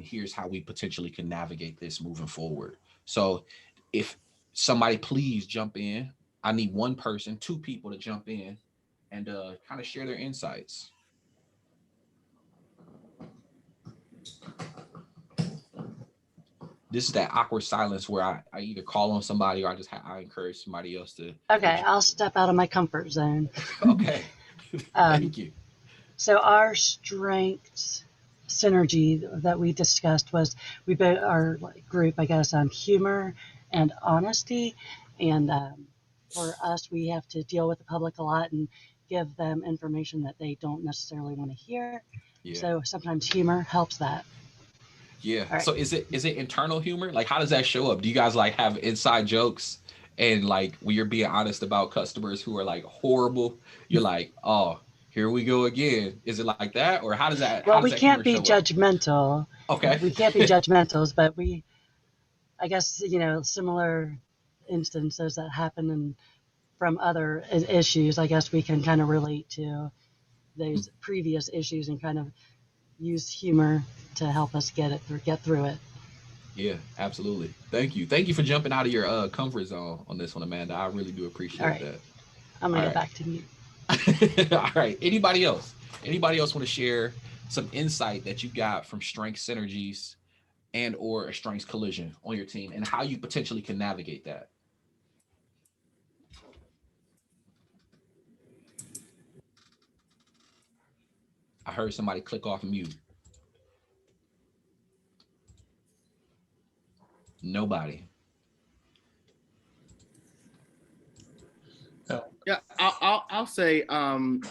here's how we potentially can navigate this moving forward. So if somebody please jump in, I need one person, two people to jump in and kind of share their insights. This is that awkward silence where I either call on somebody or I encourage somebody else to Okay, I'll step out of my comfort zone. okay. Um, Thank you. so our strengths synergy that we discussed was we both our like, group, I guess, humor and honesty, and for us, we have to deal with the public a lot and give them information that they don't necessarily want to hear. Yeah. So sometimes humor helps that. Yeah. All right. So is it internal humor? Like how does that show up? Do you guys like have inside jokes and like when you're being honest about customers who are like horrible, you're like, "Oh, here we go again." Is it like that or how Well, does we that humor can't be show up? judgmental. Okay. We can't be judgmentals, but I guess, similar instances that happen from other issues, I guess we can kind of relate to those previous issues and kind of use humor to help us get through it. Yeah, absolutely. Thank you. Thank you for jumping out of your comfort zone on this one, Amanda. I really do All appreciate right, that. I'm gonna All get right. back to mute. All right. Anybody else? Anybody else want to share some insight that you got from strength synergies and or a strengths collision on your team and how you potentially can navigate that? I heard somebody click off mute. Nobody. Yeah, I'll say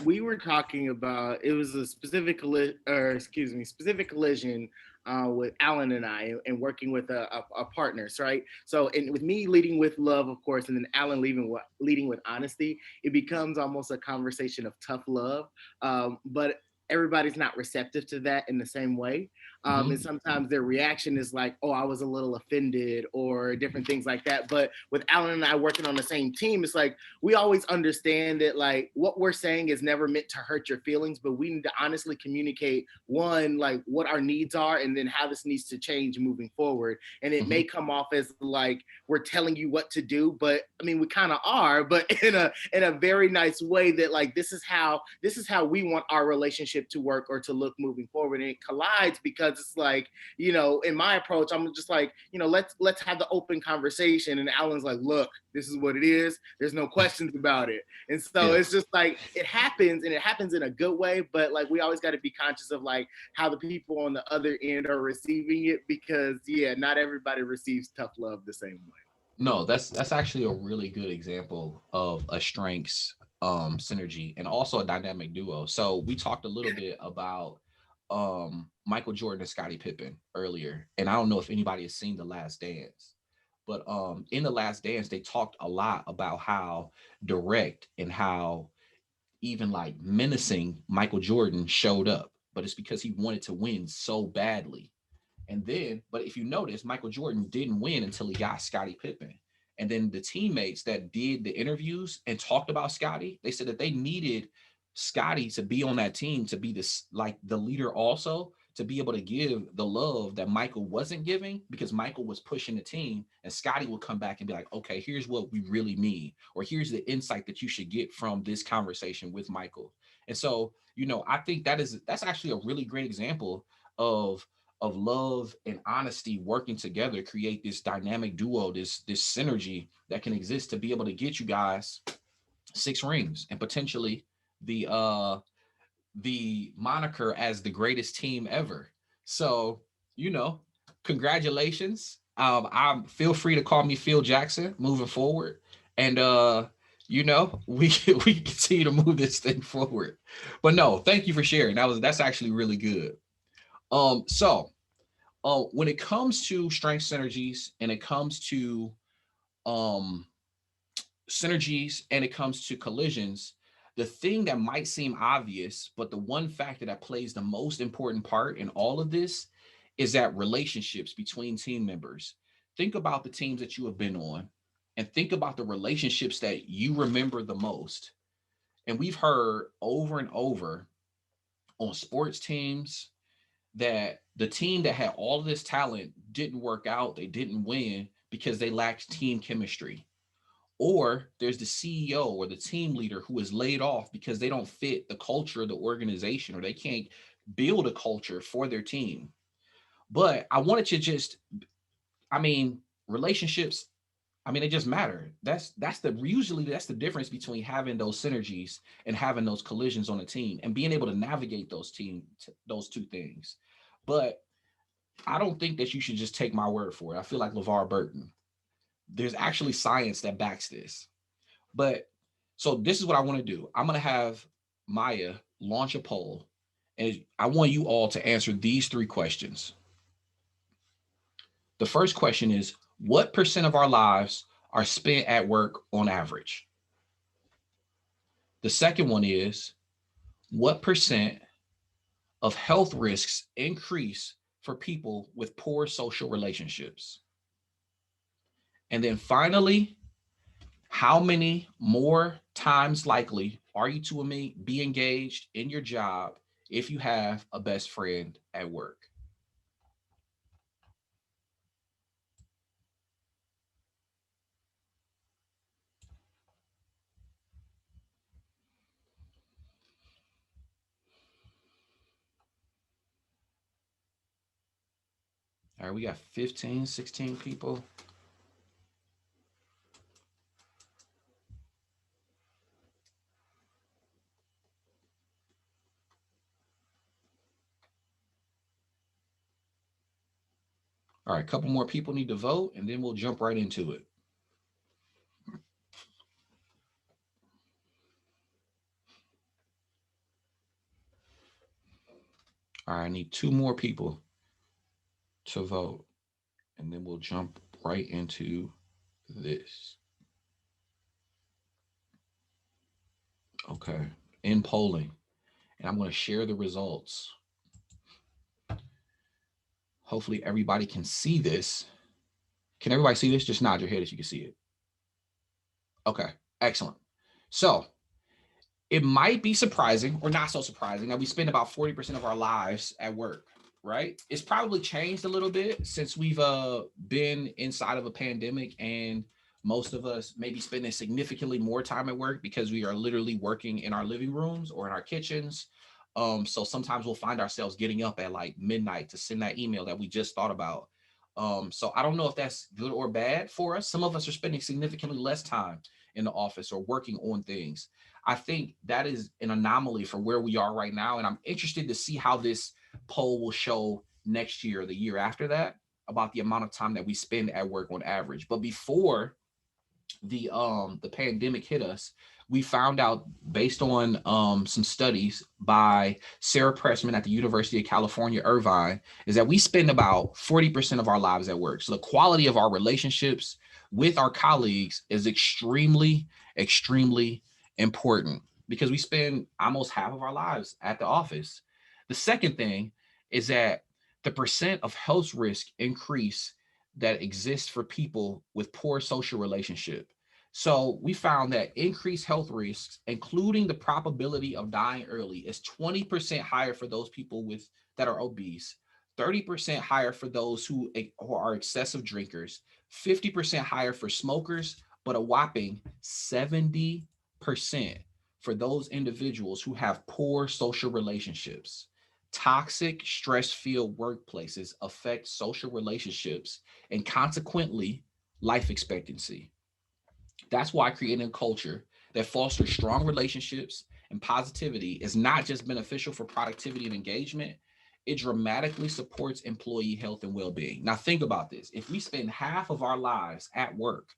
we were talking about it was a specific collision with Alan and I and working with a partners, right? So and with me leading with love, of course, and then Alan leading with honesty, it becomes almost a conversation of tough love. But everybody's not receptive to that in the same way. And Mm-hmm. sometimes their reaction is like, oh, I was a little offended or different things like that. But with Alan and I working on the same team, it's like we always understand that like what we're saying is never meant to hurt your feelings, but we need to honestly communicate one, like what our needs are and then how this needs to change moving forward. And it Mm-hmm. may come off as like we're telling you what to do, but I mean we kind of are, but in a very nice way that like this is how we want our relationship to work or to look moving forward. And it collides because it's like, in my approach, I'm just like, let's have the open conversation. And Alan's like, look, this is what it is. There's no questions about it. And so Yeah. it's just like it happens and it happens in a good way, but like we always got to be conscious of like how the people on the other end are receiving it because yeah, not everybody receives tough love the same way. No, that's actually a really good example of a strengths synergy and also a dynamic duo. So we talked a little bit about Michael Jordan and Scottie Pippen earlier, and I don't know if anybody has seen The Last Dance, but in The Last Dance they talked a lot about how direct and how even like menacing Michael Jordan showed up, but it's because he wanted to win so badly. And then, but if you notice, Michael Jordan didn't win until he got Scottie Pippen. And then the teammates that did the interviews and talked about Scottie, they said that they needed Scottie to be on that team to be this like the leader also to be able to give the love that Michael wasn't giving because Michael was pushing the team and Scottie would come back and be like, okay, here's what we really need, or here's the insight that you should get from this conversation with Michael. And so, I think that's actually a really great example of love and honesty working together create this dynamic duo, this synergy that can exist to be able to get you guys 6 rings and potentially the moniker as the greatest team ever. So, you know, congratulations. I'm feel free to call me Phil Jackson moving forward. And we we continue to move this thing forward. But no, thank you for sharing. That's actually really good. So when it comes to strength synergies and it comes to um, synergies and it comes to collisions, the thing that might seem obvious, but the one factor that plays the most important part in all of this is that relationships between team members. Think about the teams that you have been on and think about the relationships that you remember the most. And we've heard over and over on sports teams, that the team that had all of this talent didn't work out, they didn't win because they lacked team chemistry. Or there's the CEO or the team leader who is laid off because they don't fit the culture of the organization or they can't build a culture for their team. But I wanted to just, I mean, relationships, I mean, they just matter. That's the usually that's the difference between having those synergies and having those collisions on a team and being able to navigate those two things. But I don't think that you should just take my word for it. I feel like LeVar Burton. There's actually science that backs this. But so this is what I want to do. I'm going to have Maya launch a poll, and I want you all to answer these three questions. The first question is, what percent of our lives are spent at work on average? The second one is, what percent of health risks increase for people with poor social relationships? And then finally, how many more times likely are you to be engaged in your job if you have a best friend at work? All right, we got 15, 16 people. All right, a couple more people need to vote, and then we'll jump right into it. All right, I need two more people to vote, and then we'll jump right into this. Okay, in polling, and I'm going to share the results. Hopefully, everybody can see this. Can everybody see this? Just nod your head if you can see it. Okay, excellent. So it might be surprising or not so surprising that we spend about 40% of our lives at work, right? It's probably changed a little bit since we've been inside of a pandemic, and most of us may be spending significantly more time at work because we are literally working in our living rooms or in our kitchens. So sometimes we'll find ourselves getting up at like midnight to send that email that we just thought about. So I don't know if that's good or bad for us. Some of us are spending significantly less time in the office or working on things. I think that is an anomaly for where we are right now. And I'm interested to see how this poll will show next year or the year after that about the amount of time that we spend at work on average. But before the pandemic hit us, we found out based on some studies by Sarah Pressman at the University of California, Irvine, is that we spend about 40% of our lives at work. So the quality of our relationships with our colleagues is extremely, extremely important because we spend almost half of our lives at the office. The second thing is that the percent of health risk increase that exists for people with poor social relationship. So we found that increased health risks, including the probability of dying early, is 20% higher for those people with that are obese, 30% higher for those who are excessive drinkers, 50% higher for smokers, but a whopping 70% for those individuals who have poor social relationships. Toxic, stress-filled workplaces affect social relationships and consequently life expectancy. That's why creating a culture that fosters strong relationships and positivity is not just beneficial for productivity and engagement, it dramatically supports employee health and well-being. Now think about this. If we spend half of our lives at work,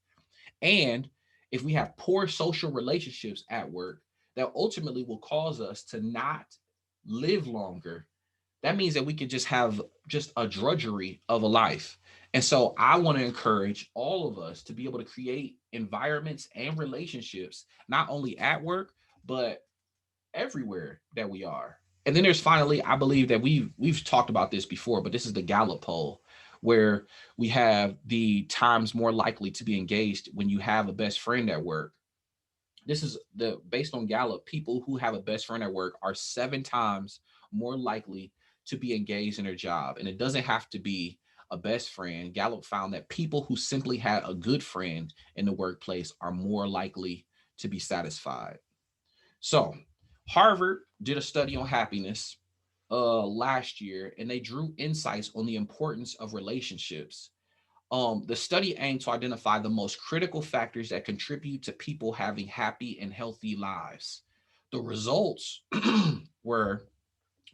and if we have poor social relationships at work, that ultimately will cause us to not live longer. That means that we could just have just a drudgery of a life. And so I want to encourage all of us to be able to create environments and relationships, not only at work, but everywhere that we are. And then there's finally, I believe that we've talked about this before, but this is the Gallup poll where we have the times more likely to be engaged when you have a best friend at work. This is the based on Gallup, people who have a best friend at work are 7 times more likely to be engaged in their job. And it doesn't have to be a best friend. Gallup found that people who simply had a good friend in the workplace are more likely to be satisfied. So, Harvard did a study on happiness last year, and they drew insights on the importance of relationships. The study aimed to identify the most critical factors that contribute to people having happy and healthy lives. The results were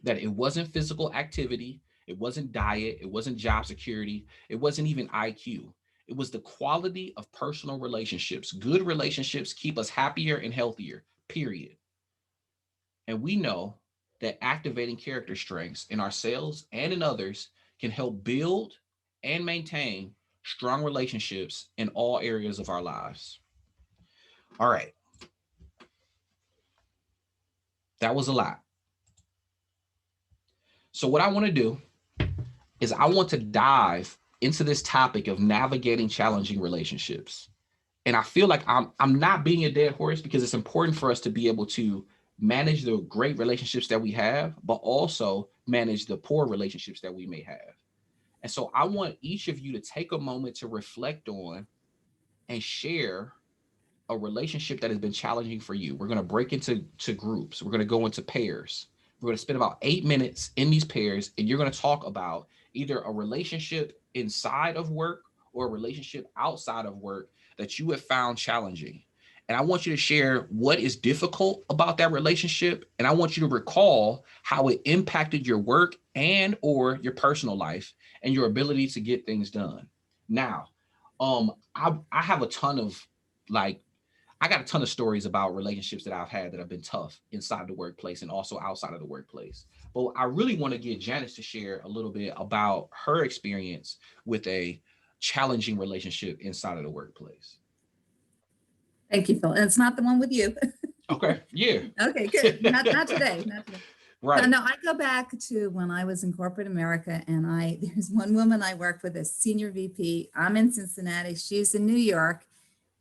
that it wasn't physical activity, it wasn't diet, it wasn't job security, it wasn't even IQ. It was the quality of personal relationships. Good relationships keep us happier and healthier, period. And we know that activating character strengths in ourselves and in others can help build and maintain strong relationships in all areas of our lives. All right, that was a lot. So, what I want to do is I want to dive into this topic of navigating challenging relationships. And I feel like I'm not being a dead horse because it's important for us to be able to manage the great relationships that we have, but also manage the poor relationships that we may have. And so I want each of you to take a moment to reflect on and share a relationship that has been challenging for you. We're going to break into groups. We're going to go into pairs. We're going to spend about 8 minutes in these pairs, and you're going to talk about either a relationship inside of work or a relationship outside of work that you have found challenging. And I want you to share what is difficult about that relationship. And I want you to recall how it impacted your work and or your personal life and your ability to get things done. Now, I have a ton of like I got a ton of stories about relationships that I've had that have been tough inside the workplace and also outside of the workplace. But I really want to get Janice to share a little bit about her experience with a challenging relationship inside of the workplace. Thank you, Phil. And it's not the one with you. Okay. Yeah. Okay, good. Not today. Not today. Right. No, I go back to when I was in corporate America, and there's one woman I worked with, a senior VP. I'm in Cincinnati. She's in New York,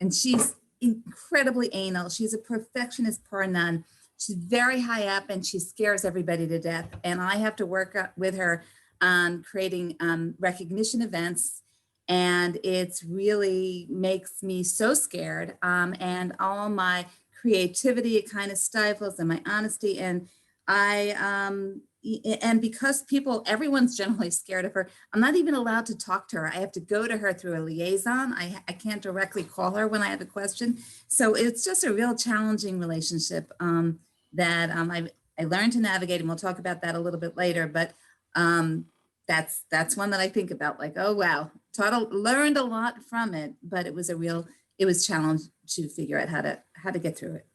and she's incredibly anal. She's a perfectionist per none. She's very high up, and she scares everybody to death. And I have to work with her on creating recognition events, and it's really makes me so scared. And all my creativity, it kind of stifles, and my honesty. And and because everyone's generally scared of her, I'm not even allowed to talk to her. I have to go to her through a liaison. I can't directly call her when I have a question. So it's just a real challenging relationship that I learned to navigate, and we'll talk about that a little bit later. But that's one that I think about, like, oh wow, learned a lot from it, but it was challenge to figure out how to get through it.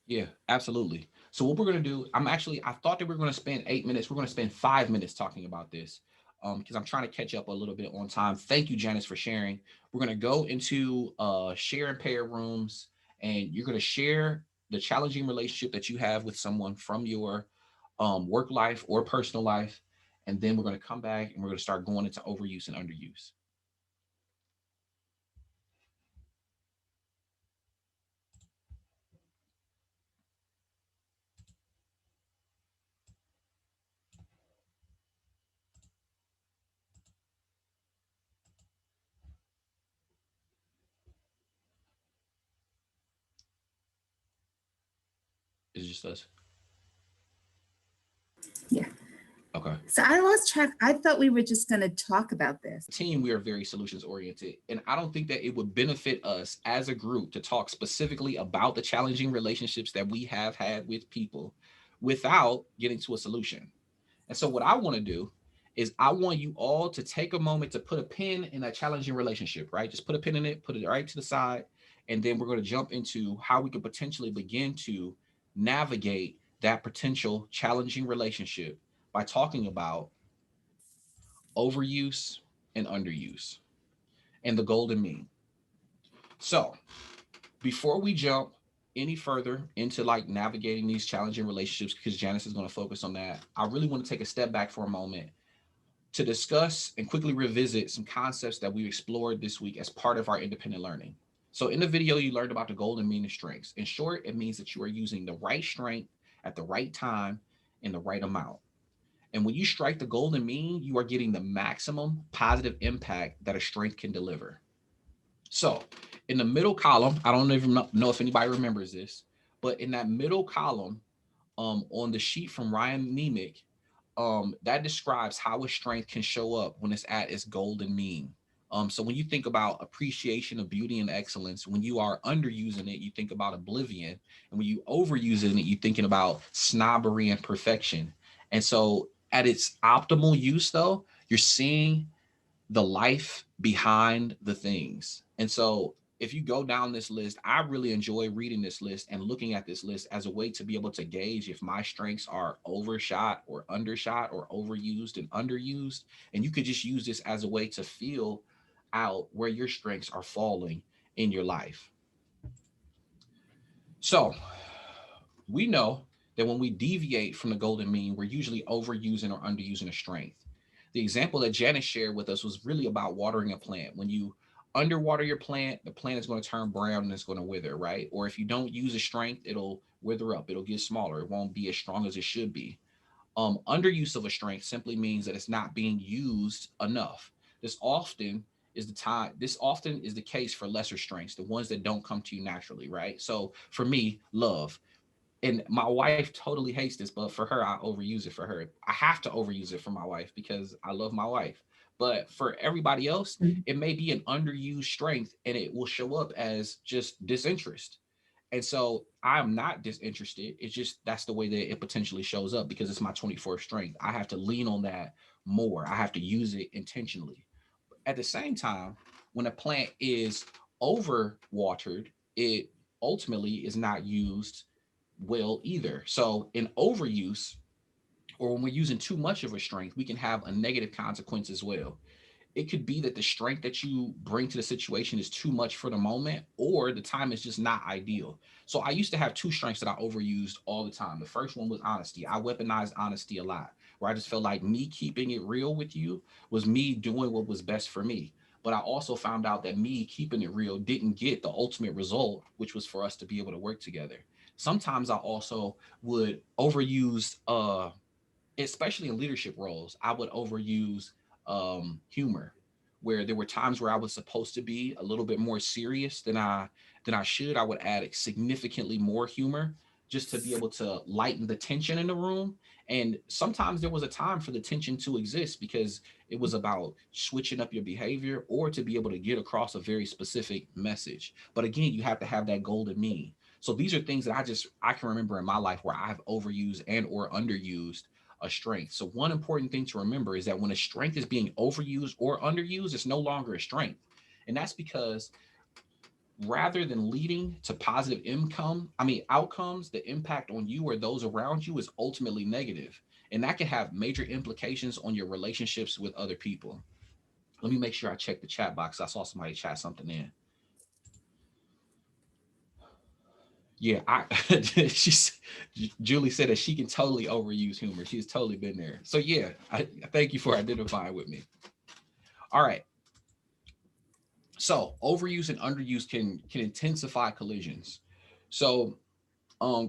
Yeah, absolutely. So what we're gonna do, I thought that we were gonna spend 8 minutes. We're gonna spend 5 minutes talking about this because I'm trying to catch up a little bit on time. Thank you, Janice, for sharing. We're gonna go into share and pair rooms, and you're gonna share the challenging relationship that you have with someone from your work life or personal life, and then we're gonna come back and we're gonna start going into overuse and underuse. It's just us. Yeah. Okay. So I lost track. I thought we were just going to talk about this. Team, we are very solutions oriented, and I don't think that it would benefit us as a group to talk specifically about the challenging relationships that we have had with people without getting to a solution. And so what I want to do is I want you all to take a moment to put a pin in that challenging relationship, right? Just put a pin in it, put it right to the side, and then we're going to jump into how we could potentially begin to navigate that potential challenging relationship by talking about overuse and underuse and the golden mean. So before we jump any further into like navigating these challenging relationships, because Janice is going to focus on that, I really want to take a step back for a moment to discuss and quickly revisit some concepts that we explored this week as part of our independent learning. So in the video, you learned about the golden mean of strengths. In short, it means that you are using the right strength at the right time in the right amount. And when you strike the golden mean, you are getting the maximum positive impact that a strength can deliver. So in the middle column, I don't even know if anybody remembers this, but in that middle column, on the sheet from Ryan Nemick, that describes how a strength can show up when it's at its golden mean. So when you think about appreciation of beauty and excellence, when you are underusing it, you think about oblivion. And when you overuse it, you're thinking about snobbery and perfection. And so at its optimal use, though, you're seeing the life behind the things. And so if you go down this list, I really enjoy reading this list and looking at this list as a way to be able to gauge if my strengths are overshot or undershot or overused and underused. And you could just use this as a way to feel out where your strengths are falling in your life. So we know that when we deviate from the golden mean, we're usually overusing or underusing a strength. The example that Janice shared with us was really about watering a plant. When you underwater your plant, the plant is going to turn brown and it's going to wither, right? Or if you don't use a strength, it'll wither up, it'll get smaller, it won't be as strong as it should be. Underuse of a strength simply means that it's not being used enough. This often this often is the case for lesser strengths, the ones that don't come to you naturally, right? So for me, love, and my wife totally hates this, but for her, I overuse it for her. I have to overuse it for my wife because I love my wife. But for everybody else, it may be an underused strength and it will show up as just disinterest. And so I'm not disinterested. It's just that's the way that it potentially shows up because it's my 24th strength. I have to lean on that more. I have to use it intentionally. At the same time, when a plant is over watered, it ultimately is not used well either. So in overuse, or when we're using too much of a strength, we can have a negative consequence as well. It could be that the strength that you bring to the situation is too much for the moment, or the time is just not ideal. So I used to have two strengths that I overused all the time. The first one was honesty. I weaponized honesty a lot, where I just felt like me keeping it real with you was me doing what was best for me. But I also found out that me keeping it real didn't get the ultimate result, which was for us to be able to work together. Sometimes I also would overuse especially in leadership roles, I would overuse humor, where there were times where I was supposed to be a little bit more serious than I should. I would add significantly more humor just to be able to lighten the tension in the room. And sometimes there was a time for the tension to exist because it was about switching up your behavior or to be able to get across a very specific message. But again, you have to have that golden mean. So these are things that I can remember in my life where I've overused and or underused a strength. So one important thing to remember is that when a strength is being overused or underused, it's no longer a strength. And that's because rather than leading to positive outcomes, the impact on you or those around you is ultimately negative. And that can have major implications on your relationships with other people. Let me make sure I check the chat box. I saw somebody chat something in. Yeah, she's Julie said that she can totally overuse humor. She's totally been there. So yeah, I thank you for identifying with me. All right. So overuse and underuse can intensify collisions. So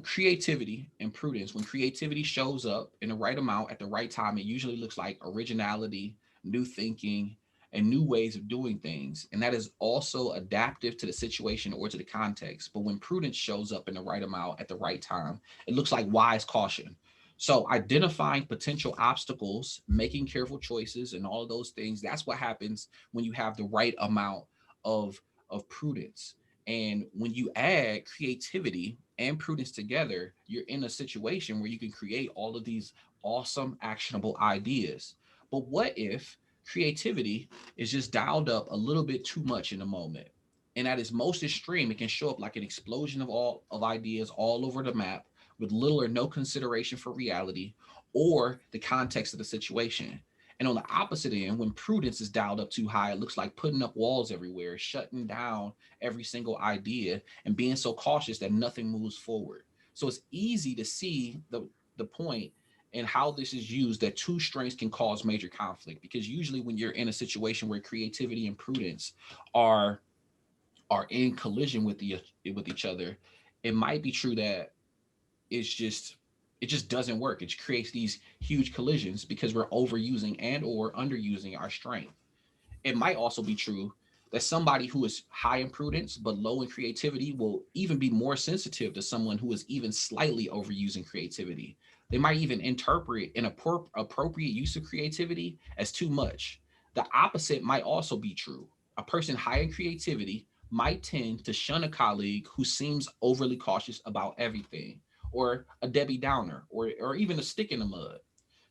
creativity and prudence. When creativity shows up in the right amount at the right time, it usually looks like originality, new thinking, and new ways of doing things. And that is also adaptive to the situation or to the context. But when prudence shows up in the right amount at the right time, it looks like wise caution. So identifying potential obstacles, making careful choices, and all of those things, that's what happens when you have the right amount of, of prudence. And when you add creativity and prudence together, you're in a situation where you can create all of these awesome, actionable ideas. But what if creativity is just dialed up a little bit too much in the moment? And at its most extreme, it can show up like an explosion of all of ideas all over the map with little or no consideration for reality or the context of the situation. And on the opposite end, when prudence is dialed up too high, it looks like putting up walls everywhere, shutting down every single idea, and being so cautious that nothing moves forward. So it's easy to see the point and how this is used that two strengths can cause major conflict, because usually when you're in a situation where creativity and prudence are are in collision with each other, it might be true that it's just It just doesn't work. It creates these huge collisions because we're overusing and or underusing our strength. It might also be true that somebody who is high in prudence but low in creativity will even be more sensitive to someone who is even slightly overusing creativity. They might even interpret an appropriate use of creativity as too much. The opposite might also be true. A person high in creativity might tend to shun a colleague who seems overly cautious about everything, or a Debbie Downer, or even a stick in the mud.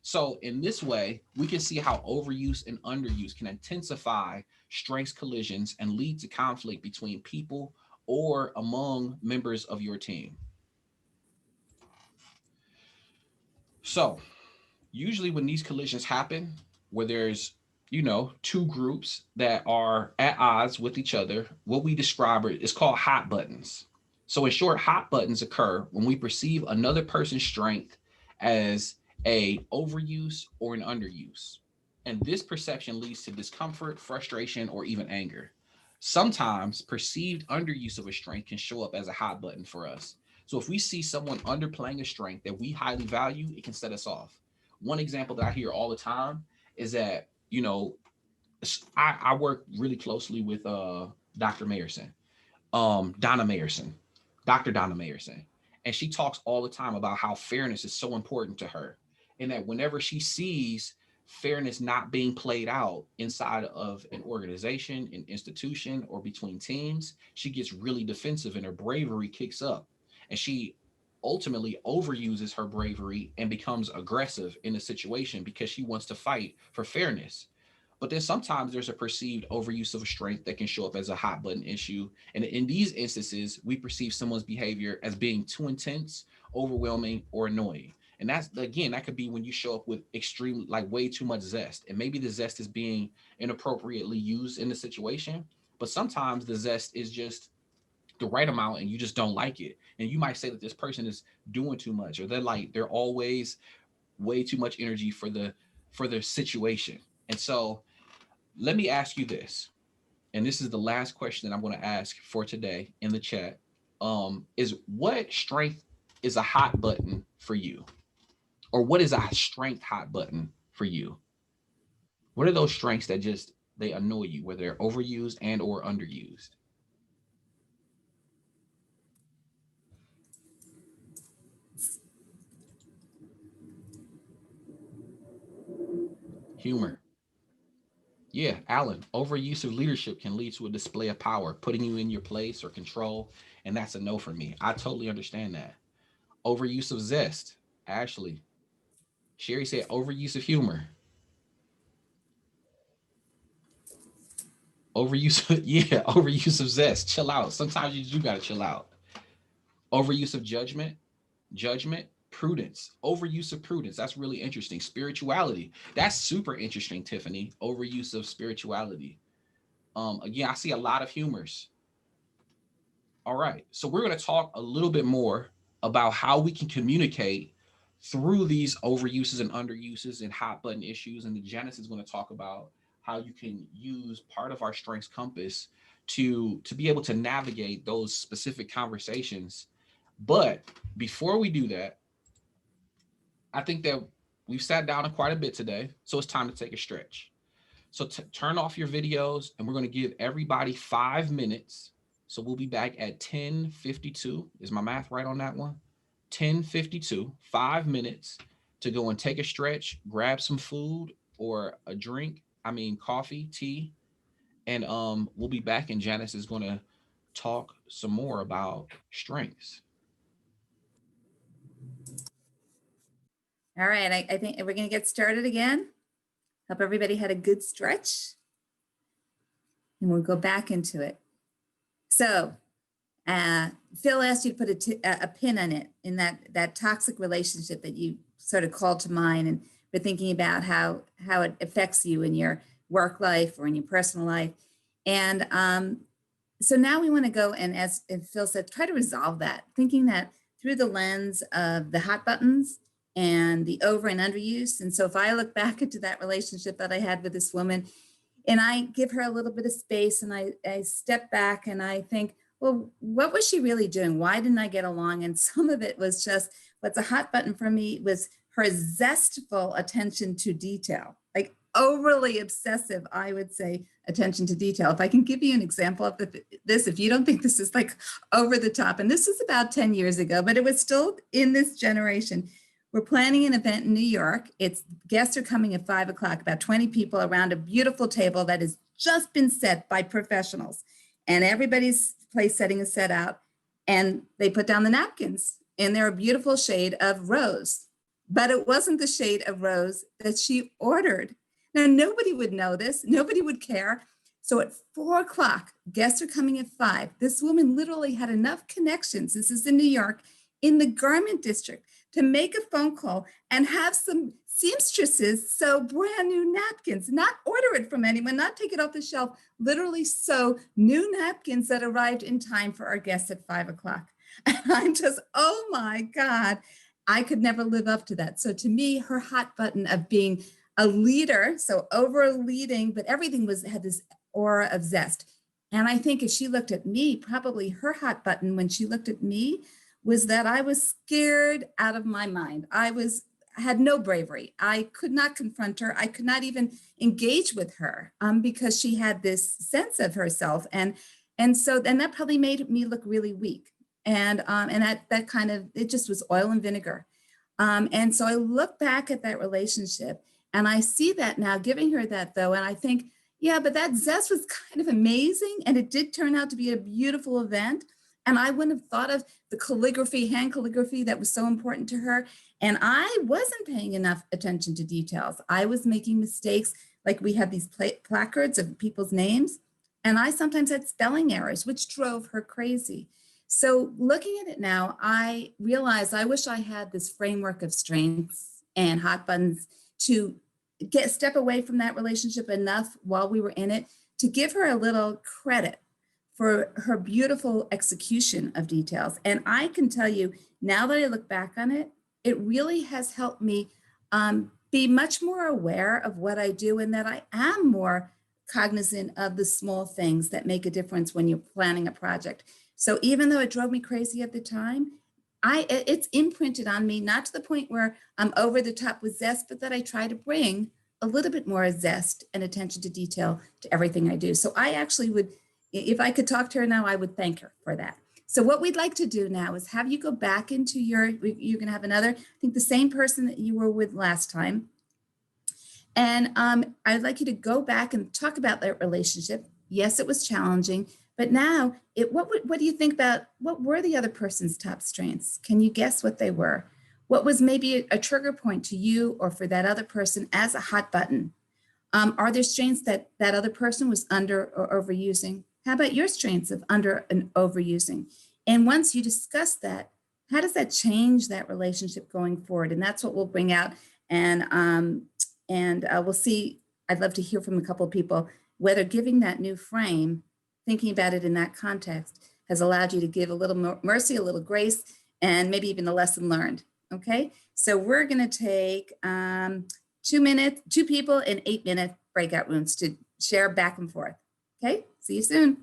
So in this way, we can see how overuse and underuse can intensify strengths collisions and lead to conflict between people or among members of your team. So usually when these collisions happen, where there's, two groups that are at odds with each other, what we describe is called hot buttons. So in short, hot buttons occur when we perceive another person's strength as a overuse or an underuse. And this perception leads to discomfort, frustration, or even anger. Sometimes perceived underuse of a strength can show up as a hot button for us. So if we see someone underplaying a strength that we highly value, it can set us off. One example that I hear all the time is that, I work really closely with Dr. Mayerson, Donna Mayerson, Dr. Donna Mayerson. And she talks all the time about how fairness is so important to her. And that whenever she sees fairness not being played out inside of an organization, an institution, or between teams, she gets really defensive and her bravery kicks up. And she ultimately overuses her bravery and becomes aggressive in a situation because she wants to fight for fairness. But then sometimes there's a perceived overuse of a strength that can show up as a hot button issue. And in these instances, we perceive someone's behavior as being too intense, overwhelming, or annoying. And that's, again, that could be when you show up with extreme, like way too much zest. And maybe the zest is being inappropriately used in the situation. But sometimes the zest is just the right amount and you just don't like it. And you might say that this person is doing too much, or they're always way too much energy for the situation. And so let me ask you this, and this is the last question that I'm going to ask for today in the chat. Is what strength is a hot button for you? Or what is a strength hot button for you? What are those strengths that just they annoy you, whether they're overused and or underused? Humor. Yeah, Alan, overuse of leadership can lead to a display of power, putting you in your place or control, and that's a no for me. I totally understand that. Overuse of zest. Ashley. Sherry said overuse of humor. Overuse of, yeah, overuse of zest. Chill out. Sometimes you do gotta chill out. Overuse of judgment, prudence, overuse of prudence. That's really interesting. Spirituality. That's super interesting, Tiffany. Overuse of spirituality. Again, I see a lot of humors. All right. So we're going to talk a little bit more about how we can communicate through these overuses and underuses and hot button issues. And the Janice is going to talk about how you can use part of our strengths compass to be able to navigate those specific conversations. But before we do that, I think that we've sat down quite a bit today. So it's time to take a stretch. So turn off your videos and we're going to give everybody 5 minutes. So we'll be back at 10:52. Is my math right on that one? 10:52, 5 minutes to go and take a stretch, grab some food or a drink. I mean, coffee, tea. And we'll be back and Janice is going to talk some more about strengths. All right, I think we're going to get started again. Hope everybody had a good stretch. And we'll go back into it. So Phil asked you to put a pin on it in that toxic relationship that you sort of called to mind, and we're thinking about how it affects you in your work life or in your personal life. And so now we want to go and, as Phil said, try to resolve that, thinking that through the lens of the hot buttons and the over and underuse. And so if I look back into that relationship that I had with this woman, and I give her a little bit of space and I step back and I think, well, what was she really doing? Why didn't I get along? And some of it was just what's a hot button for me was her zestful attention to detail, like overly obsessive, I would say, attention to detail. If I can give you an example of this, if you don't think this is like over the top, and this was about 10 years ago, but it was still in this generation. We're planning an event in New York. Guests are coming at 5 o'clock, about 20 people around a beautiful table that has just been set by professionals. And everybody's place setting is set out, and they put down the napkins, and they're a beautiful shade of rose. But it wasn't the shade of rose that she ordered. Now, nobody would know this. Nobody would care. So at 4 o'clock, guests are coming at 5. This woman literally had enough connections, this is in New York, in the garment district, to make a phone call and have some seamstresses sew brand new napkins, not order it from anyone, not take it off the shelf, literally sew new napkins that arrived in time for our guests at 5 o'clock. And I'm just, oh my God, I could never live up to that. So to me, her hot button of being a leader, so over leading, but everything had this aura of zest. And I think if she looked at me, probably her hot button when she looked at me was that I was scared out of my mind. I had no bravery. I could not confront her. I could not even engage with her because she had this sense of herself. And that probably made me look really weak. And that kind of, it just was oil and vinegar. And so I look back at that relationship and I see that now, giving her that though, and I think, yeah, but that zest was kind of amazing. And it did turn out to be a beautiful event. And I wouldn't have thought of the calligraphy, hand calligraphy that was so important to her. And I wasn't paying enough attention to details. I was making mistakes, like we had these placards of people's names, and I sometimes had spelling errors, which drove her crazy. So looking at it now, I realize I wish I had this framework of strengths and hot buttons to step away from that relationship enough while we were in it to give her a little credit for her beautiful execution of details. And I can tell you, now that I look back on it, it really has helped me be much more aware of what I do, and that I am more cognizant of the small things that make a difference when you're planning a project. So even though it drove me crazy at the time, it's imprinted on me, not to the point where I'm over the top with zest, but that I try to bring a little bit more zest and attention to detail to everything I do. So I actually would, if I could talk to her now, I would thank her for that. So what we'd like to do now is have you go back into you're going to have another, I think the same person that you were with last time. And I'd like you to go back and talk about that relationship. Yes, it was challenging, but now what do you think about, what were the other person's top strengths? Can you guess what they were? What was maybe a trigger point to you or for that other person as a hot button? Are there strengths that other person was under or overusing? How about your strengths of under and overusing? And once you discuss that, how does that change that relationship going forward? And that's what we'll bring out. And we'll see, I'd love to hear from a couple of people, whether giving that new frame, thinking about it in that context, has allowed you to give a little mercy, a little grace, and maybe even a lesson learned. Okay, so we're going to take 2 people in 8-minute breakout rooms to share back and forth. Okay, see you soon.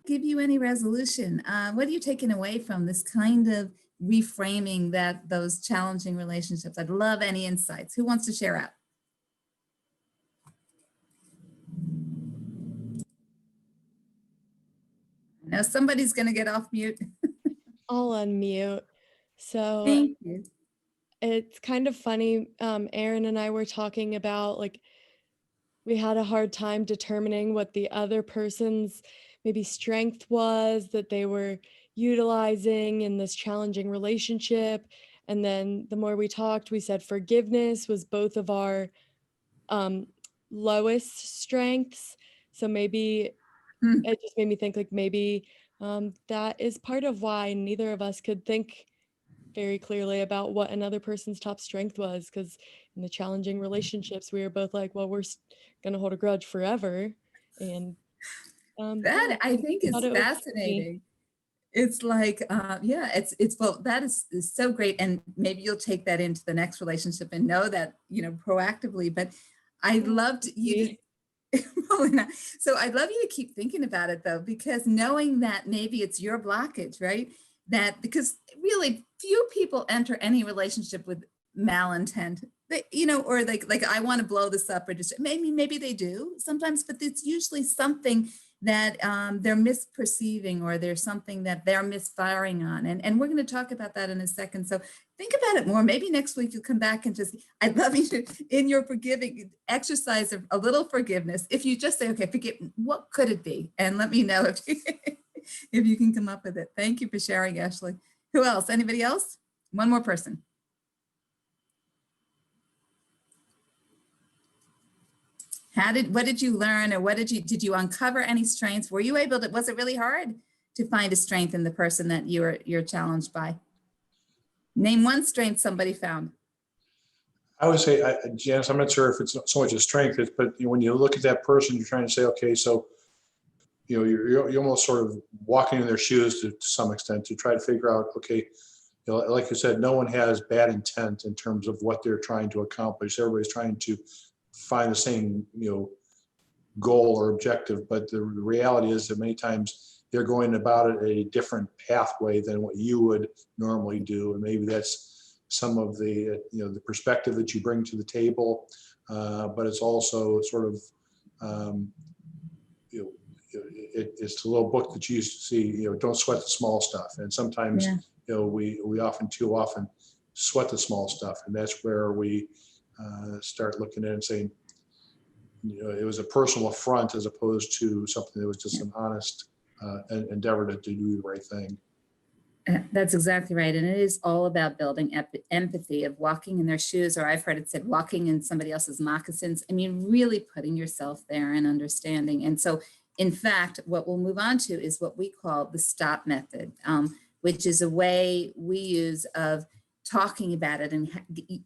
Give you any resolution. What are you taking away from this kind of reframing those challenging relationships? I'd love any insights. Who wants to share out? Now somebody's going to get off mute. I'll unmute. So Thank you. it's kind of funny. Erin and I were talking about, like, we had a hard time determining what the other person's maybe strength was that they were utilizing in this challenging relationship. And then the more we talked, we said forgiveness was both of our lowest strengths. So maybe it just made me think, like, maybe that is part of why neither of us could think very clearly about what another person's top strength was, because in the challenging relationships, we were both like, well, we're going to hold a grudge forever. And that I think is fascinating. It's like, yeah, well, that is so great. And maybe you'll take that into the next relationship and know that, proactively, but I loved you. Probably not. So I'd love you to keep thinking about it though, because knowing that maybe it's your blockage, right? That because really few people enter any relationship with malintent. They, or like I want to blow this up, or just maybe they do sometimes, but it's usually something that they're misperceiving, or there's something that they're misfiring on. And we're going to talk about that in a second. So think about it more. Maybe next week you'll come back and just, I'd love you to, in your forgiving exercise of a little forgiveness, if you just say, okay, forgive, what could it be? And let me know if you, if you can come up with it. Thank you for sharing, Ashley. Who else? Anybody else? One more person. What did you learn, or did you uncover any strengths? Were you able to, was it really hard to find a strength in the person that you're challenged by? Name one strength somebody found. I would say, Janice, I'm not sure if it's so much a strength, but when you look at that person, you're trying to say, okay, so, you're almost sort of walking in their shoes to some extent to try to figure out, okay, like you said, no one has bad intent in terms of what they're trying to accomplish. Everybody's trying to find the same, goal or objective, but the reality is that many times they're going about it a different pathway than what you would normally do, and maybe that's some of the the perspective that you bring to the table, but it's also sort of it's a little book that you used to see, don't sweat the small stuff, and sometimes we often too often sweat the small stuff, and that's where we start looking at it and saying, it was a personal affront as opposed to something that was just an honest endeavor to do the right thing. That's exactly right. And it is all about building empathy, of walking in their shoes, or I've heard it said walking in somebody else's moccasins. I mean, really putting yourself there and understanding. And so, in fact, what we'll move on to is what we call the STOP method, which is a way we use of talking about it. And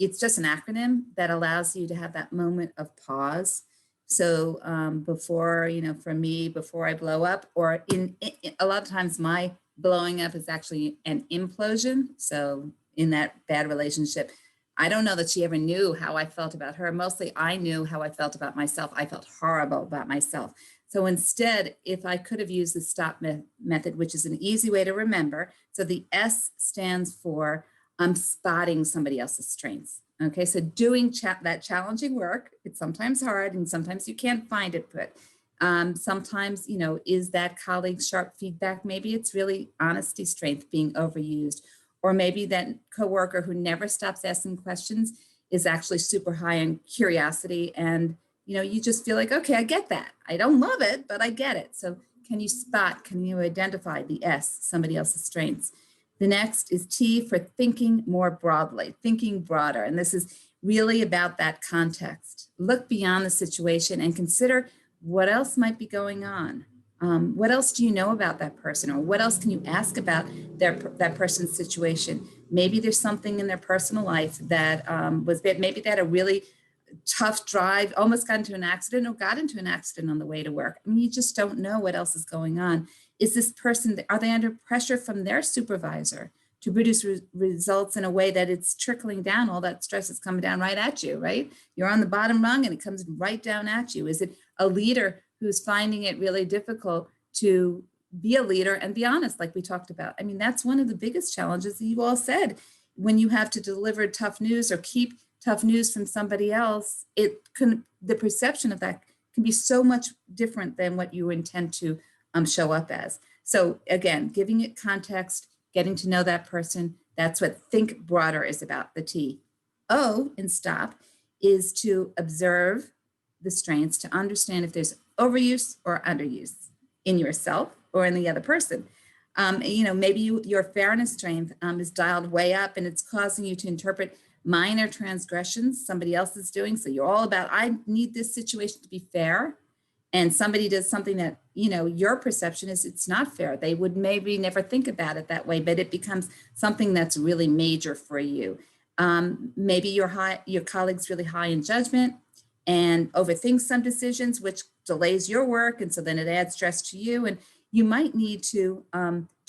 it's just an acronym that allows you to have that moment of pause. So before, for me, before I blow up, or in a lot of times my blowing up is actually an implosion. So in that bad relationship, I don't know that she ever knew how I felt about her. Mostly I knew how I felt about myself. I felt horrible about myself. So instead, if I could have used the STOP method, which is an easy way to remember. So the S stands for I'm spotting somebody else's strengths. Okay, so doing that challenging work, it's sometimes hard and sometimes you can't find it, but sometimes, is that colleague's sharp feedback? Maybe it's really honesty strength being overused, or maybe that coworker who never stops asking questions is actually super high in curiosity, and you just feel like, okay, I get that. I don't love it, but I get it. So can you identify the S, somebody else's strengths? The next is T for thinking more broadly, thinking broader. And this is really about that context. Look beyond the situation and consider what else might be going on. What else do you know about that person? Or what else can you ask about that person's situation? Maybe there's something in their personal life that was bad. Maybe they had a really tough drive, almost got into an accident, or got into an accident on the way to work. I mean, you just don't know what else is going on. Is this person, are they under pressure from their supervisor to produce results in a way that it's trickling down? All that stress is coming down right at you, right? You're on the bottom rung and it comes right down at you. Is it a leader who's finding it really difficult to be a leader and be honest, like we talked about? I mean, that's one of the biggest challenges that you all said. When you have to deliver tough news or keep tough news from somebody else, the perception of that can be so much different than what you intend to show up as. So again, giving it context, getting to know that person, that's what think broader is about, the T. O in STOP is to observe the strengths, to understand if there's overuse or underuse in yourself or in the other person. Maybe your fairness strength is dialed way up and it's causing you to interpret minor transgressions somebody else is doing. So you're all about, I need this situation to be fair. And somebody does something that, your perception is it's not fair. They would maybe never think about it that way, but it becomes something that's really major for you. Maybe your colleague's really high in judgment and overthinks some decisions, which delays your work. And so then it adds stress to you. And you might need to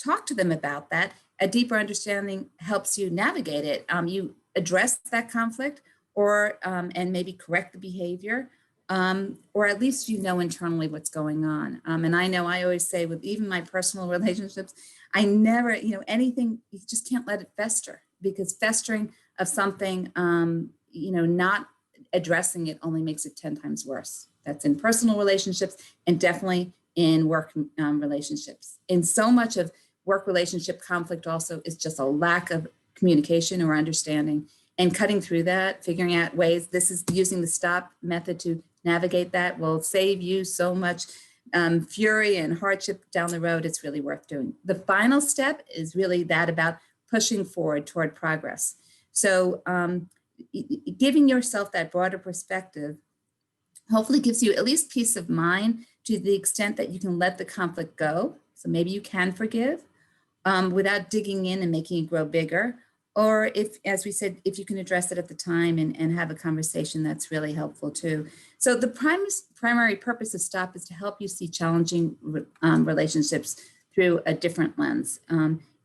talk to them about that. A deeper understanding helps you navigate it. You address that conflict, or and maybe correct the behavior, or at least you know internally what's going on. And I know I always say with even my personal relationships, I never, anything, you just can't let it fester, because festering of something, not addressing it only makes it 10 times worse. That's in personal relationships and definitely in work relationships. And so much of work relationship conflict also is just a lack of communication or understanding, and cutting through that, figuring out ways. This is using the STOP method to navigate that will save you so much fury and hardship down the road. It's really worth doing. The final step is really that about pushing forward toward progress. So giving yourself that broader perspective hopefully gives you at least peace of mind to the extent that you can let the conflict go. So maybe you can forgive without digging in and making it grow bigger. Or if, as we said, if you can address it at the time and have a conversation, that's really helpful too. So the primary purpose of STOP is to help you see challenging relationships through a different lens.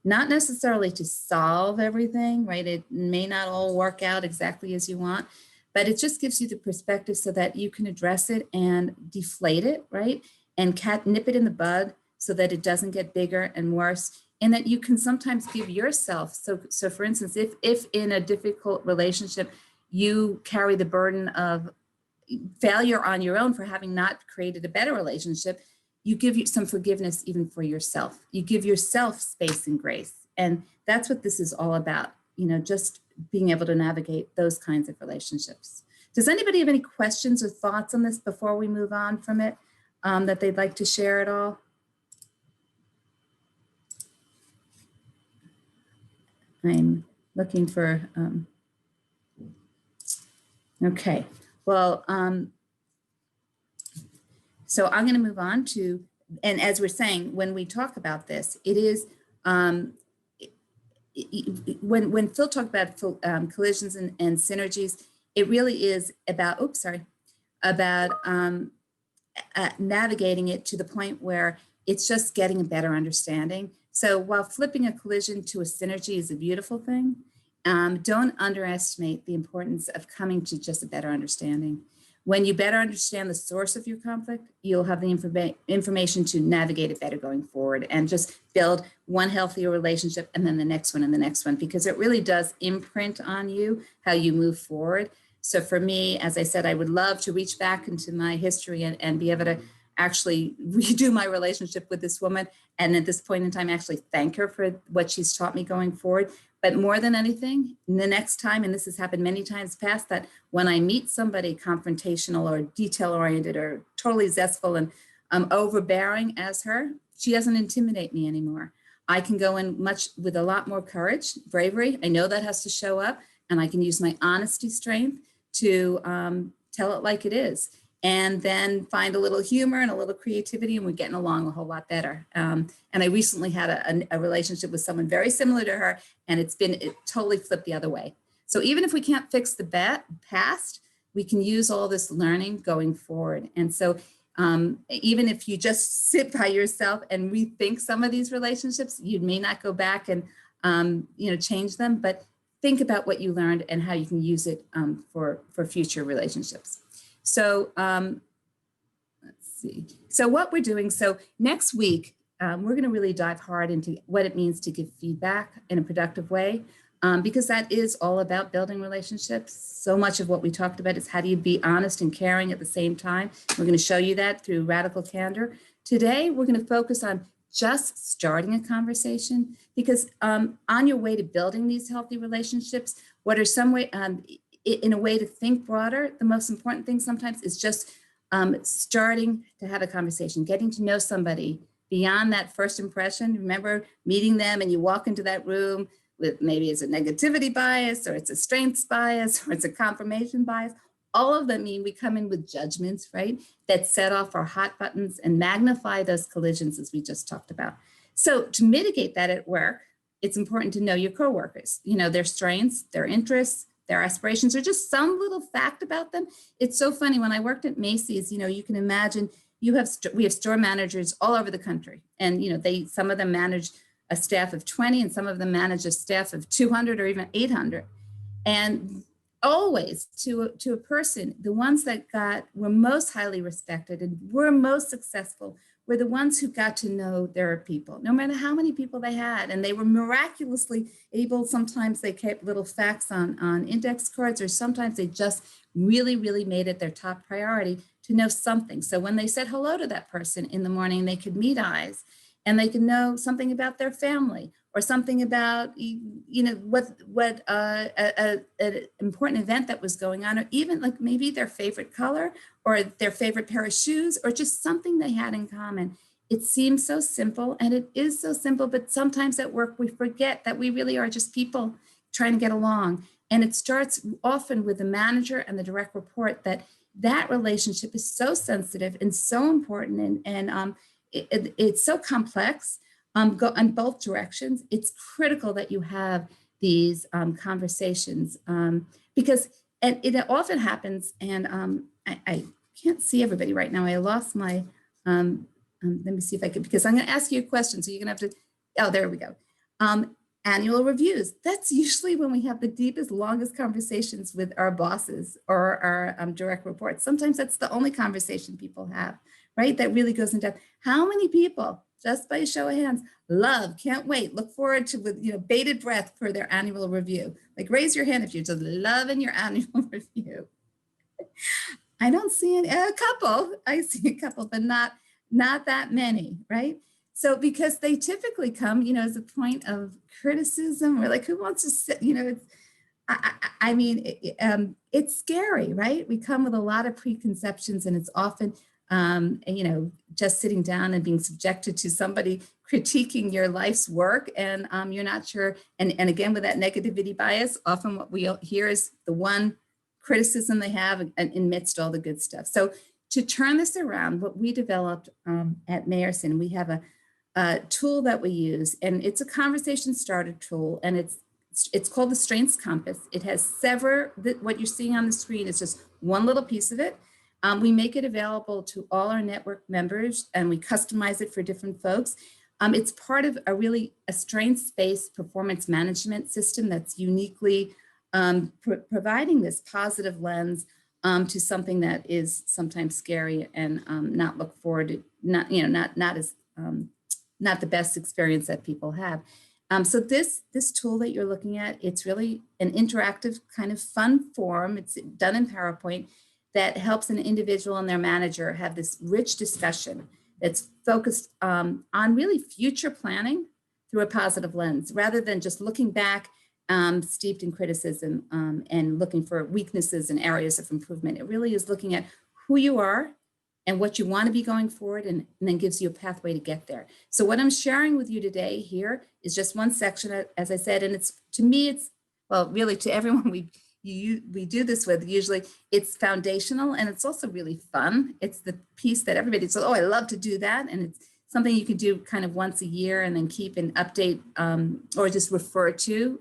Not necessarily to solve everything, right? It may not all work out exactly as you want, but it just gives you the perspective so that you can address it and deflate it, right? And nip it in the bud so that it doesn't get bigger and worse. And that you can sometimes give yourself. So for instance, if in a difficult relationship, you carry the burden of failure on your own for having not created a better relationship, you give you some forgiveness even for yourself. You give yourself space and grace. And that's what this is all about, just being able to navigate those kinds of relationships. Does anybody have any questions or thoughts on this before we move on from it that they'd like to share at all? I'm looking for, okay. Well, so I'm going to move on to, and as we're saying, when we talk about this, it is, when Phil talked about collisions and synergies, it really is about, about navigating it to the point where it's just getting a better understanding. So while flipping a collision to a synergy is a beautiful thing, don't underestimate the importance of coming to just a better understanding. When you better understand the source of your conflict, you'll have the information to navigate it better going forward and just build one healthier relationship and then the next one and the next one, because it really does imprint on you how you move forward. So for me, as I said, I would love to reach back into my history and be able to actually redo my relationship with this woman. And at this point in time, actually thank her for what she's taught me going forward. But more than anything, the next time, and this has happened many times past, that when I meet somebody confrontational or detail-oriented or totally zestful and overbearing as her, she doesn't intimidate me anymore. I can go in with a lot more courage, bravery. I know that has to show up, and I can use my honesty strength to tell it like it is. And then find a little humor and a little creativity, and we're getting along a whole lot better. And I recently had a relationship with someone very similar to her, and it totally flipped the other way. So even if we can't fix the past, we can use all this learning going forward. And so even if you just sit by yourself and rethink some of these relationships, you may not go back and change them, but think about what you learned and how you can use it for future relationships. So let's see. So what we're doing, so next week, we're going to really dive hard into what it means to give feedback in a productive way, because that is all about building relationships. So much of what we talked about is how do you be honest and caring at the same time. We're going to show you that through Radical Candor. Today, we're going to focus on just starting a conversation, because on your way to building these healthy relationships, what are some way, in a way to think broader, the most important thing sometimes is just starting to have a conversation, getting to know somebody beyond that first impression. Remember meeting them and you walk into that room with maybe it's a negativity bias or it's a strengths bias or it's a confirmation bias. All of them mean we come in with judgments, right? That set off our hot buttons and magnify those collisions as we just talked about. So to mitigate that at work, it's important to know your coworkers, their strengths, their interests, their aspirations, or just some little fact about them. It's so funny. When I worked at Macy's, you can imagine we have store managers all over the country, and some of them manage a staff of 20, and some of them manage a staff of 200 or even 800. And always to a person, the ones that were most highly respected and were most successful were the ones who got to know their people, no matter how many people they had. And they were miraculously able, sometimes they kept little facts on index cards, or sometimes they just really, really made it their top priority to know something. So when they said hello to that person in the morning, they could meet eyes and they could know something about their family or something about, what an important event that was going on, or even like maybe their favorite color or their favorite pair of shoes, or just something they had in common. It seems so simple, and it is so simple, but sometimes at work we forget that we really are just people trying to get along. And it starts often with the manager and the direct report, that relationship is so sensitive and so important, and it's so complex. Go in both directions. It's critical that you have these conversations, because it often happens. And I can't see everybody right now. I lost my. Let me see if I can, because I'm going to ask you a question. So you're going to have to. Oh, there we go. Annual reviews. That's usually when we have the deepest, longest conversations with our bosses or our direct reports. Sometimes that's the only conversation people have, right? That really goes in depth. How many people, just by a show of hands, can't wait, look forward to, with bated breath for their annual review? Like, raise your hand if you're just loving your annual review. I don't see a couple. I see a couple, but not that many, right? So because they typically come, as a point of criticism, or like, who wants to sit, it's scary, right? We come with a lot of preconceptions, and it's often, just sitting down and being subjected to somebody critiquing your life's work, and you're not sure. And again, with that negativity bias, often what we hear is the one criticism they have amidst all the good stuff. So to turn this around, what we developed at Mayerson, we have a tool that we use, and it's a conversation starter tool, and it's called the Strengths Compass. It has what you're seeing on the screen is just one little piece of it. We make it available to all our network members, and we customize it for different folks. It's part of a strengths-based performance management system that's uniquely providing this positive lens to something that is sometimes scary and not look forward to, not the best experience that people have. So this tool that you're looking at, it's really an interactive kind of fun form. It's done in PowerPoint that helps an individual and their manager have this rich discussion that's focused on really future planning through a positive lens, rather than just looking back steeped in criticism and looking for weaknesses and areas of improvement. It really is looking at who you are and what you want to be going forward, and then gives you a pathway to get there. So what I'm sharing with you today here is just one section, as I said, and really to everyone we do this with, usually it's foundational, and it's also really fun. It's the piece that everybody says, oh, I love to do that. And it's something you can do kind of once a year and then keep and update or just refer to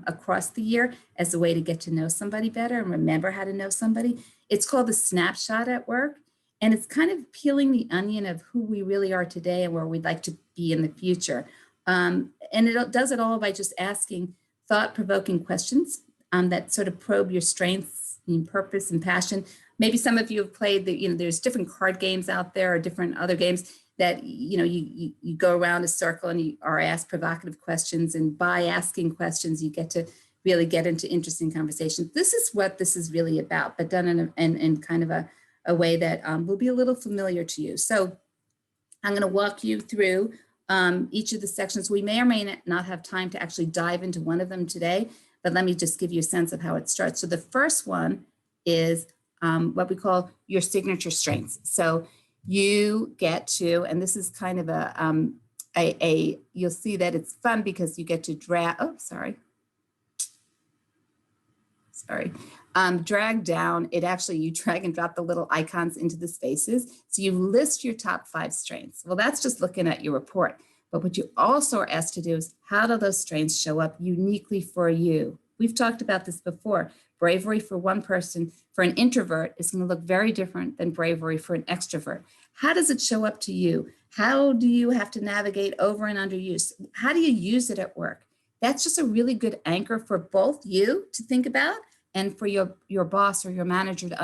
across the year as a way to get to know somebody better and remember how to know somebody. It's called the Snapshot at Work. And it's kind of peeling the onion of who we really are today and where we'd like to be in the future. And it does it all by just asking thought-provoking questions that sort of probe your strengths and purpose and passion. Maybe some of you have played there's different card games out there or different other games that, you go around a circle and you are asked provocative questions. And by asking questions, you get to really get into interesting conversations. This is what this is really about, but done in kind of a way that will be a little familiar to you. So I'm going to walk you through each of the sections. We may or may not have time to actually dive into one of them today, but let me just give you a sense of how it starts. So the first one is what we call your signature strengths. So you get to, and this is kind of you'll see that it's fun because you get to drag down. You drag and drop the little icons into the spaces. So you list your top 5 strengths. Well, that's just looking at your report. But what you also are asked to do is, how do those strengths show up uniquely for you? We've talked about this before. Bravery for one person, for an introvert, is going to look very different than bravery for an extrovert. How does it show up to you? How do you have to navigate over and underuse? How do you use it at work? That's just a really good anchor for both you to think about and for your boss or your manager to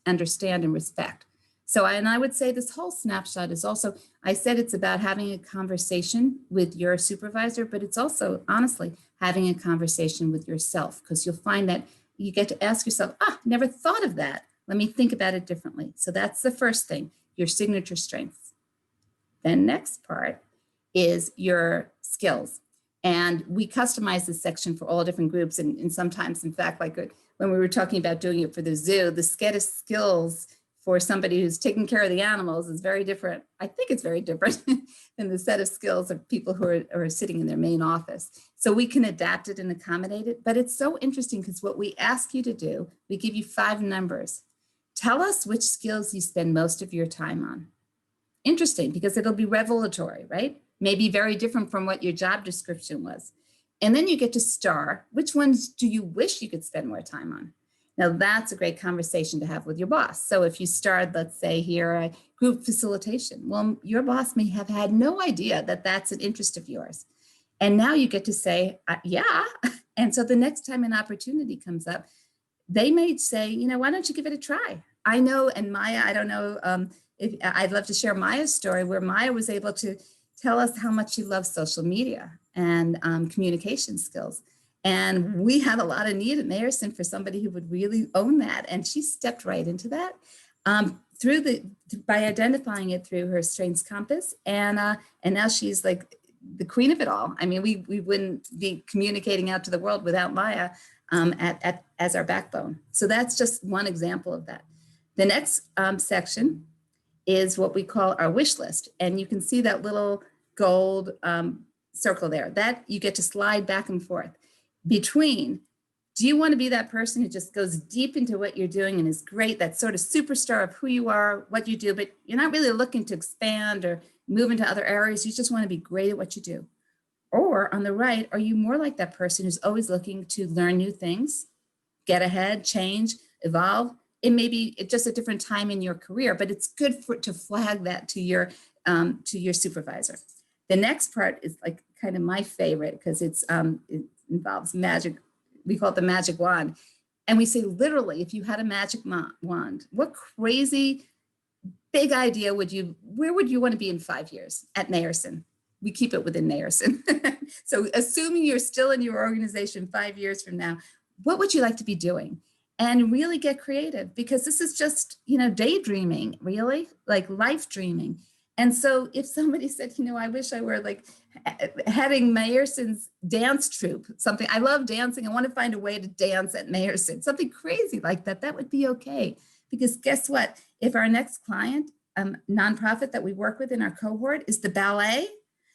understand and respect. So, and I would say this whole snapshot is also, I said it's about having a conversation with your supervisor, but it's also honestly having a conversation with yourself, because you'll find that you get to ask yourself, never thought of that. Let me think about it differently. So that's the first thing, your signature strengths. Then next part is your skills. And we customize this section for all different groups. And sometimes, in fact, like when we were talking about doing it for the zoo, the set of skills for somebody who's taking care of the animals is very different. I think it's very different than the set of skills of people who are sitting in their main office. So we can adapt it and accommodate it. But it's so interesting because what we ask you to do, we give you 5 numbers. Tell us which skills you spend most of your time on. Interesting, because it'll be revelatory, right? Maybe very different from what your job description was. And then you get to star, which ones do you wish you could spend more time on? Now that's a great conversation to have with your boss. So if you starred, let's say here, a group facilitation, well, your boss may have had no idea that that's an interest of yours. And now you get to say, yeah. And so the next time an opportunity comes up, they may say, why don't you give it a try? I know, and Maya, I don't know, if I'd love to share Maya's story, where Maya was able to tell us how much she loves social media and communication skills. And we had a lot of need at Meyerson for somebody who would really own that. And she stepped right into that by identifying it through her strengths compass. And now she's like the queen of it all. I mean, we wouldn't be communicating out to the world without Maya as our backbone. So that's just one example of that. The next section is what we call our wish list. And you can see that little gold circle there. That you get to slide back and forth between, do you want to be that person who just goes deep into what you're doing and is great, that sort of superstar of who you are, what you do, but you're not really looking to expand or move into other areas. You just want to be great at what you do. Or on the right, are you more like that person who's always looking to learn new things, get ahead, change, evolve? It may be just a different time in your career, but it's good to flag that to your supervisor. The next part is like kind of my favorite because it involves magic. We call it the magic wand. And we say, literally, if you had a magic wand, what crazy big idea where would you want to be in 5 years at Meyerson? We keep it within Meyerson. So assuming you're still in your organization 5 years from now, what would you like to be doing? And really get creative, because this is just, daydreaming, really, like life dreaming. And so if somebody said, I wish I were like heading Meyerson's dance troupe, something, I love dancing, I want to find a way to dance at Meyerson, something crazy like that, that would be okay. Because guess what? If our next client, nonprofit that we work with in our cohort is the ballet,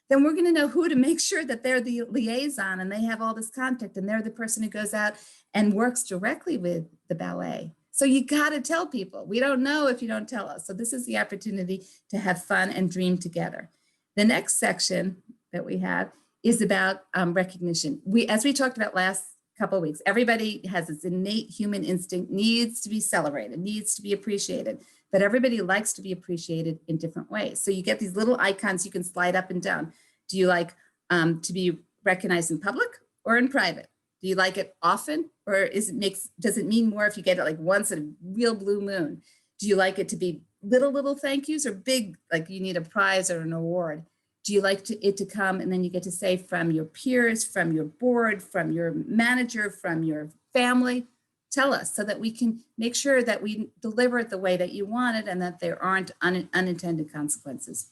then we're going to know who to make sure that they're the liaison and they have all this contact and they're the person who goes out and works directly with the ballet. So you got to tell people. We don't know if you don't tell us. So this is the opportunity to have fun and dream together. The next section that we have is about recognition. As we talked about last couple of weeks, everybody has this innate human instinct, needs to be celebrated, needs to be appreciated, but everybody likes to be appreciated in different ways. So you get these little icons you can slide up and down. Do you like to be recognized in public or in private? Do you like it often, or does it mean more if you get it like once in a real blue moon? Do you like it to be little thank yous, or big, like you need a prize or an award? Do you like it to come and then you get to say from your peers, from your board, from your manager, from your family? Tell us so that we can make sure that we deliver it the way that you want it and that there aren't unintended consequences.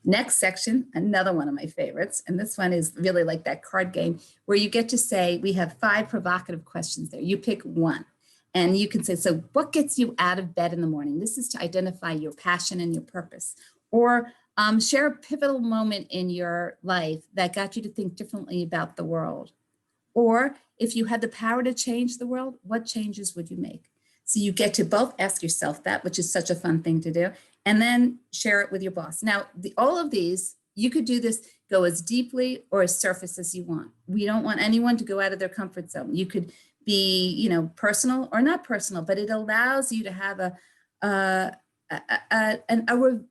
Next section, another one of my favorites, and this one is really like that card game where you get to say, we have 5 provocative questions there. You pick one and you can say, so what gets you out of bed in the morning? This is to identify your passion and your purpose. Or share a pivotal moment in your life that got you to think differently about the world. Or if you had the power to change the world, what changes would you make? So you get to both ask yourself that, which is such a fun thing to do, and then share it with your boss. Now, all of these, you could do this, go as deeply or as surface as you want. We don't want anyone to go out of their comfort zone. You could be, personal or not personal, but it allows you to have a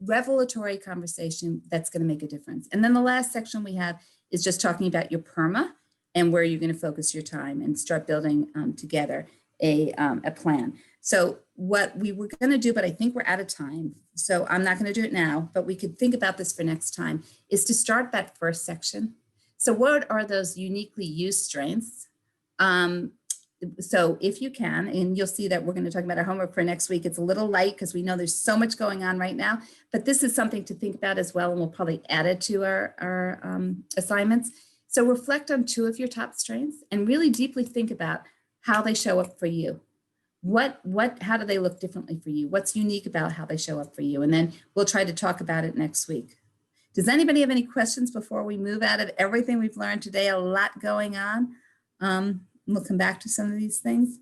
revelatory conversation that's going to make a difference. And then the last section we have is just talking about your PERMA and where you're going to focus your time, and start building together a plan. So what we were going to do, but I think we're out of time, so I'm not going to do it now, but we could think about this for next time, is to start that first section. So what are those uniquely used strengths? So if you can, and you'll see that we're going to talk about our homework for next week. It's a little light because we know there's so much going on right now, but this is something to think about as well, and we'll probably add it to our assignments. So reflect on 2 of your top strengths and really deeply think about how they show up for you. How do they look differently for you? What's unique about how they show up for you? And then we'll try to talk about it next week. Does anybody have any questions before we move out of everything we've learned today? A lot going on. We'll come back to some of these things.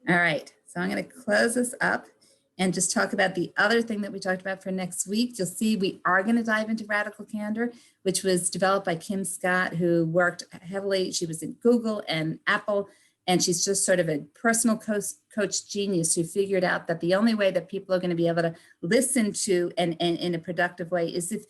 All right, so I'm going to close this up and just talk about the other thing that we talked about for next week. You'll see we are going to dive into Radical Candor, which was developed by Kim Scott, who worked heavily. She was at Google and Apple, and she's just sort of a personal coach genius who figured out that the only way that people are going to be able to listen to and in a productive way is if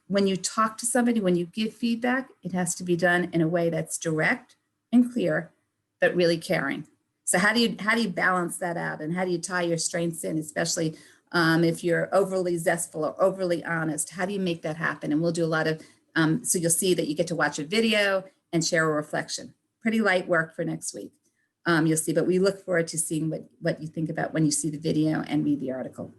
when you talk to somebody, when you give feedback, it has to be done in a way that's direct and clear, but really caring. So how do you balance that out, and how do you tie your strengths in, especially if you're overly zestful or overly honest? How do you make that happen? And we'll do a lot of, so you'll see that you get to watch a video and share a reflection. Pretty light work for next week. You'll see, but we look forward to seeing what you think about when you see the video and read the article.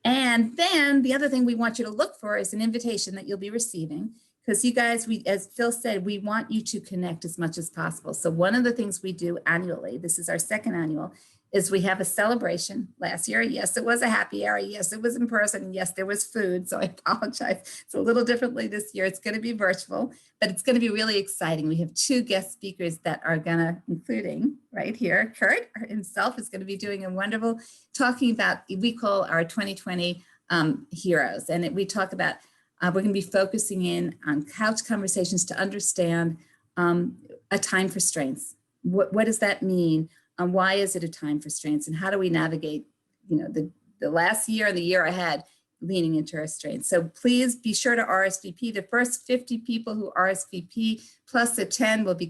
And then the other thing we want you to look for is an invitation that you'll be receiving, because you guys, as Phil said, we want you to connect as much as possible. So one of the things we do annually, this is our second annual, is we have a celebration. Last year, yes, it was a happy hour. Yes, it was in person. Yes, there was food. So I apologize. It's a little differently this year. It's going to be virtual, but it's going to be really exciting. We have 2 guest speakers that are going to, including right here, Kurt himself is going to be doing a wonderful, talking about, we call our 2020 heroes. And we talk about, we're going to be focusing in on couch conversations to understand a time for strengths. What does that mean? Why is it a time for strengths, and how do we navigate, the last year and the year ahead, leaning into our strengths? So please be sure to RSVP. The first 50 people who RSVP plus the 10 will be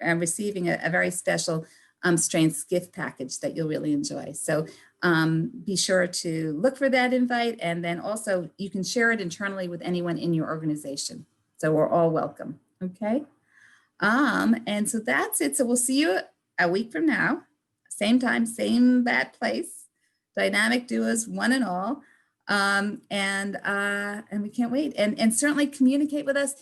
receiving a very special strengths gift package that you'll really enjoy. So be sure to look for that invite, and then also you can share it internally with anyone in your organization. So we're all welcome. Okay. And so that's it. So we'll see you a week from now, same time, same bad place. Dynamic Duos, one and all. And we can't wait. And certainly communicate with us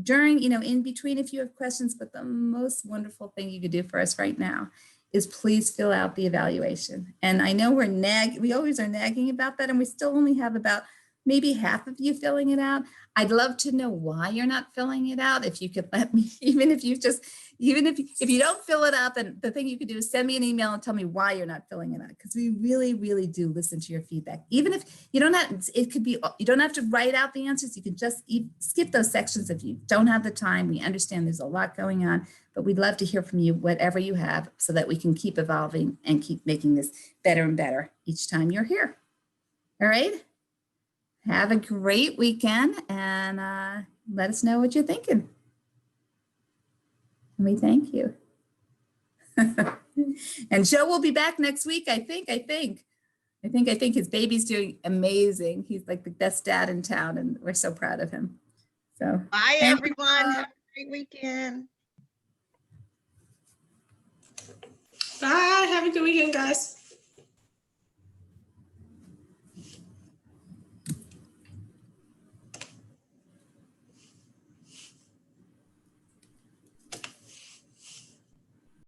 during, in between if you have questions. But the most wonderful thing you could do for us right now is please fill out the evaluation. And I know we always are nagging about that, and we still only have about maybe half of you filling it out. I'd love to know why you're not filling it out. If you could let me, even if you don't fill it out, then the thing you could do is send me an email and tell me why you're not filling it out. Because we really, really do listen to your feedback. Even if you don't have, you don't have to write out the answers. You can just skip those sections if you don't have the time. We understand there's a lot going on, but we'd love to hear from you, whatever you have, so that we can keep evolving and keep making this better and better each time you're here. All right. Have a great weekend, and let us know what you're thinking. We thank you. And Joe will be back next week, I think his baby's doing amazing. He's like the best dad in town, and we're so proud of him. So bye, everyone. Have a great weekend. Bye. Have a good weekend, guys.